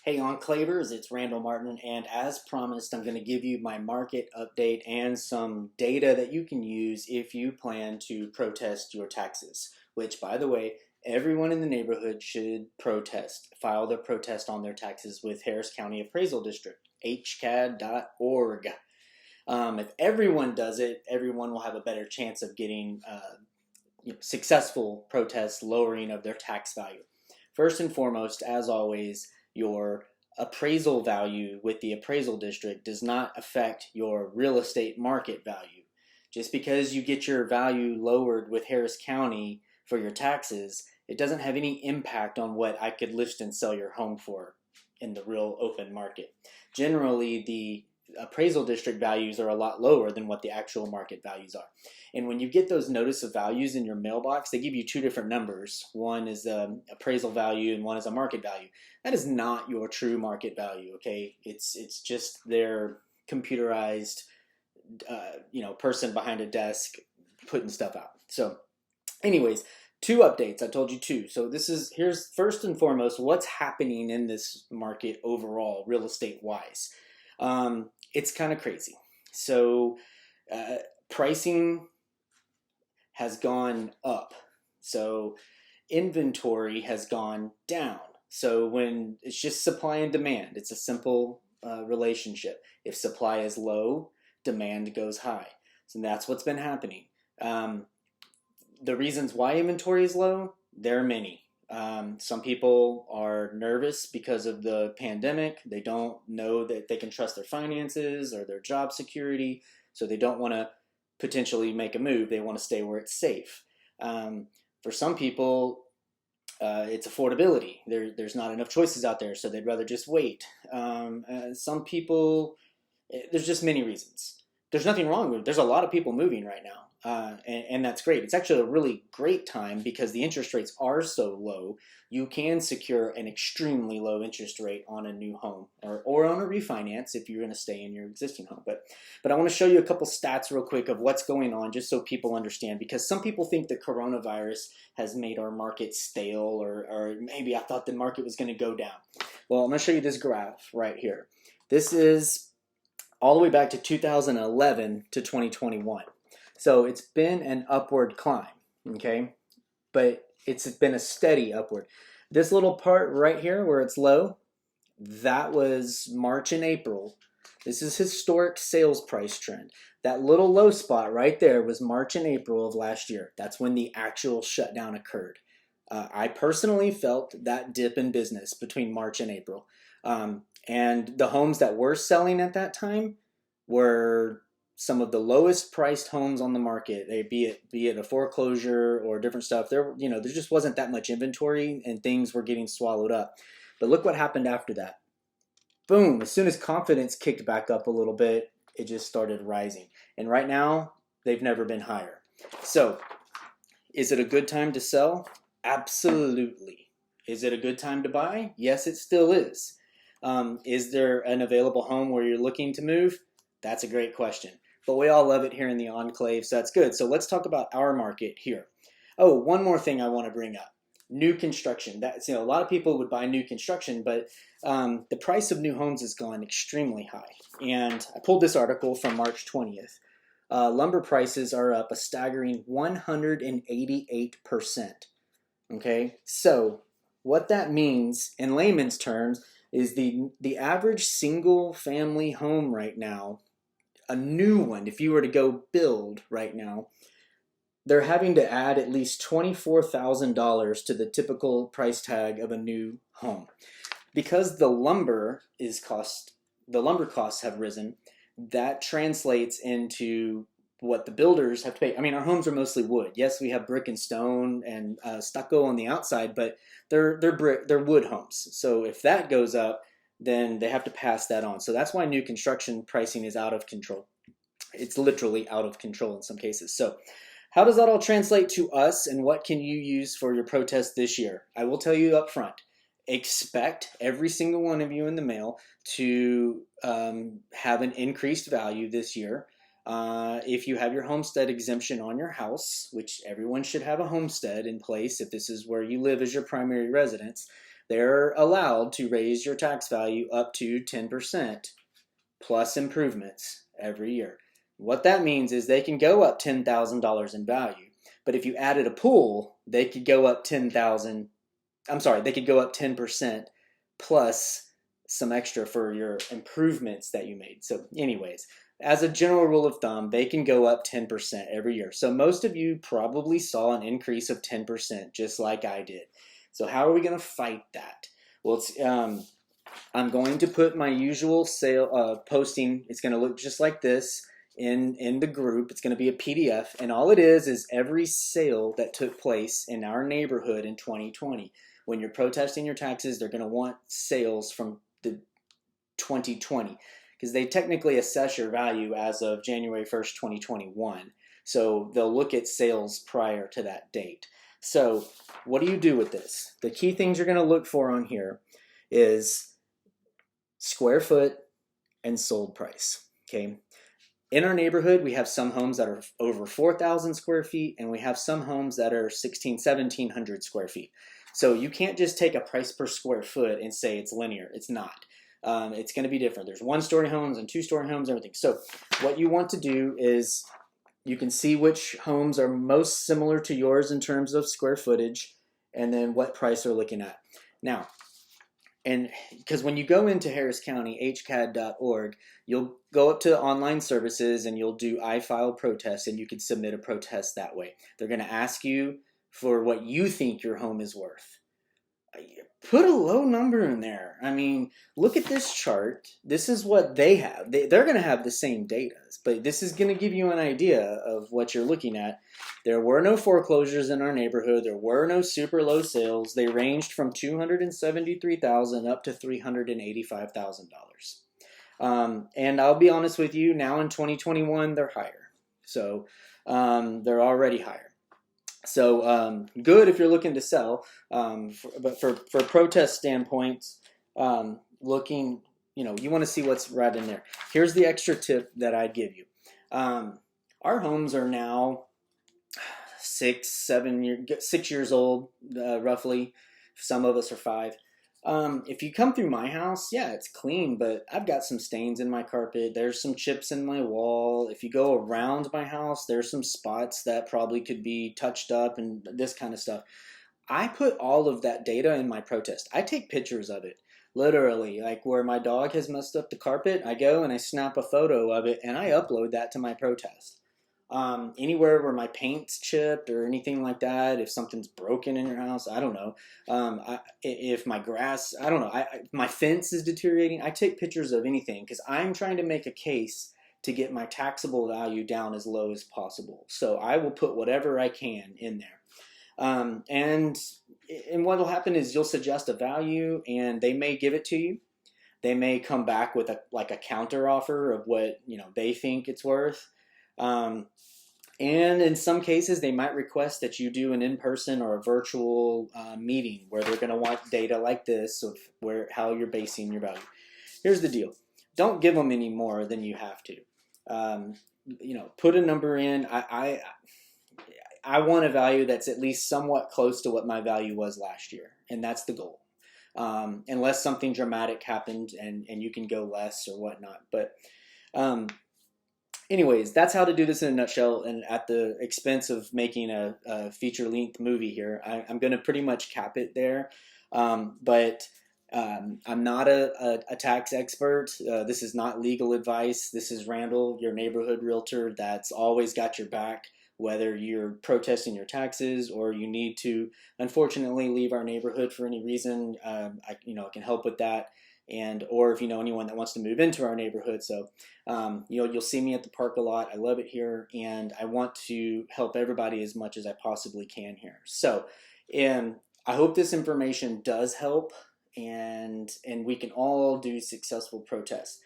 Hey Enclavers, it's Randall Martin, and as promised, I'm going to give you my market update and some data that you can use if you plan to protest your taxes, which, by the way, everyone in the neighborhood should file their protest on their taxes with Harris County Appraisal District, hcad.org. If everyone does it, everyone will have a better chance of getting successful protests lowering of their tax value. First and foremost, as always, your appraisal value with the appraisal district does not affect your real estate market value. Just because you get your value lowered with Harris County for your taxes, it doesn't have any impact on what I could list and sell your home for in the real open market. Generally, the appraisal district values are a lot lower than what the actual market values are. And when you get those notice of values in your mailbox, they give you two different numbers. One is the appraisal value and one is a market value. That is not your true market value, okay? It's just their computerized person behind a desk putting stuff out. So anyways, two updates. I told you two. So here's first and foremost what's happening in this market overall, real estate wise. It's kind of crazy. So pricing has gone up. So inventory has gone down. So when it's just supply and demand, it's a simple relationship. If supply is low, demand goes high. So that's what's been happening. The reasons why inventory is low, there are many. Some people are nervous because of the pandemic. They don't know that they can trust their finances or their job security, so they don't want to potentially make a move. They want to stay where it's safe. For some people, it's affordability. There's not enough choices out there, so they'd rather just wait. Some people, there's just many reasons. There's nothing wrong with it. There's a lot of people moving right now. And that's great. It's actually a really great time because the interest rates are so low. You can secure an extremely low interest rate on a new home or on a refinance if you're going to stay in your existing home. But I want to show you a couple stats real quick of what's going on just so people understand, because some people think the coronavirus has made our market stale or maybe I thought the market was going to go down. Well, I'm going to show you this graph right here. This is all the way back to 2011 to 2021. So it's been an upward climb, okay? But it's been a steady upward. This little part right here where it's low, that was March and April. This is historic sales price trend. That little low spot right there was March and April of last year. That's when the actual shutdown occurred. I personally felt that dip in business between March and April. And the homes that were selling at that time were some of the lowest priced homes on the market. They be it a foreclosure or different stuff. There just wasn't that much inventory and things were getting swallowed up. But look what happened after that. Boom, as soon as confidence kicked back up a little bit, it just started rising. And right now, they've never been higher. So, is it a good time to sell? Absolutely. Is it a good time to buy? Yes, it still is. Is there an available home where you're looking to move? That's a great question. But we all love it here in the Enclave, so that's good. So let's talk about our market here. Oh, one more thing I want to bring up. New construction. That's, a lot of people would buy new construction, but the price of new homes has gone extremely high. And I pulled this article from March 20th. Lumber prices are up a staggering 188%. Okay, so what that means in layman's terms is the average single family home right now, a new one, if you were to go build right now, they're having to add at least $24,000 to the typical price tag of a new home. Because the lumber costs have risen, that translates into what the builders have to pay. I mean, our homes are mostly wood. Yes, we have brick and stone and stucco on the outside, but they're wood homes. So if that goes up, then they have to pass that on. So that's why new construction pricing is out of control. It's literally out of control in some cases. So how does that all translate to us, and what can you use for your protest this year? I will tell you up front, expect every single one of you in the mail to have an increased value this year. If you have your homestead exemption on your house, which everyone should have a homestead in place if this is where you live as your primary residence, they're allowed to raise your tax value up to 10% plus improvements every year. What that means is they can go up $10,000 in value, but if you added a pool, they could go up 10,000. I'm sorry, they could go up 10% plus some extra for your improvements that you made. So anyways, as a general rule of thumb, they can go up 10% every year. So most of you probably saw an increase of 10% just like I did. So how are we going to fight that? Well, I'm going to put my usual sale posting. It's going to look just like this in the group. It's going to be a PDF, and all it is every sale that took place in our neighborhood in 2020. When you're protesting your taxes, they're going to want sales from the 2020 because they technically assess your value as of January 1st, 2021. So they'll look at sales prior to that date. So what do you do with this? The key things you're going to look for on here is square foot and sold price. Okay. In our neighborhood, we have some homes that are over 4,000 square feet, and we have some homes that are 1,700 square feet. So you can't just take a price per square foot and say it's linear. It's not. It's going to be different. There's one-story homes and two-story homes, everything. So what you want to do is you can see which homes are most similar to yours in terms of square footage, and then what price they're looking at. Now, and because when you go into Harris County, hcad.org, you'll go up to online services and you'll do I file protest, and you can submit a protest that way. They're going to ask you for what you think your home is worth. Put a low number in there. I mean, look at this chart. This is what they have. They're going to have the same data, but this is going to give you an idea of what you're looking at. There were no foreclosures in our neighborhood. There were no super low sales. They ranged from $273,000 up to $385,000. And I'll be honest with you, now in 2021, they're higher. So they're already higher. So good if you're looking to sell, but for protest standpoints, looking, you want to see what's right in there. Here's the extra tip that I'd give you. Our homes are now 6 years old, roughly. Some of us are 5. If you come through my house, yeah, it's clean, but I've got some stains in my carpet. There's some chips in my wall. If you go around my house, there's some spots that probably could be touched up and this kind of stuff. I put all of that data in my protest. I take pictures of it, literally, like where my dog has messed up the carpet. I go and I snap a photo of it and I upload that to my protest. Anywhere where my paint's chipped or anything like that, if something's broken in your house, I don't know. If my grass, I don't know, my fence is deteriorating, I take pictures of anything because I'm trying to make a case to get my taxable value down as low as possible. So I will put whatever I can in there. And what will happen is you'll suggest a value and they may give it to you. They may come back with a counter offer of what they think it's worth. And in some cases, they might request that you do an in-person or a virtual meeting where they're going to want data like this of how you're basing your value. Here's the deal. Don't give them any more than you have to. Put a number in. I want a value that's at least somewhat close to what my value was last year, and that's the goal. Unless something dramatic happened and you can go less or whatnot. But anyways, that's how to do this in a nutshell, and at the expense of making a feature-length movie here. I'm going to pretty much cap it there, but I'm not a tax expert. This is not legal advice. This is Randall, your neighborhood realtor that's always got your back, whether you're protesting your taxes or you need to, unfortunately, leave our neighborhood for any reason. I can help with that. Or if you know anyone that wants to move into our neighborhood. So, you'll see me at the park a lot. I love it here, and I want to help everybody as much as I possibly can here. So, I hope this information does help, and we can all do successful protests.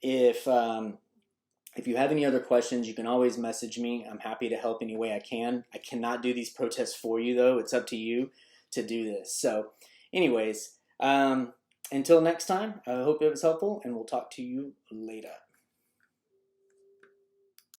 If you have any other questions, you can always message me. I'm happy to help any way I can. I cannot do these protests for you, though. It's up to you to do this. So, anyways, until next time, I hope it was helpful, and we'll talk to you later.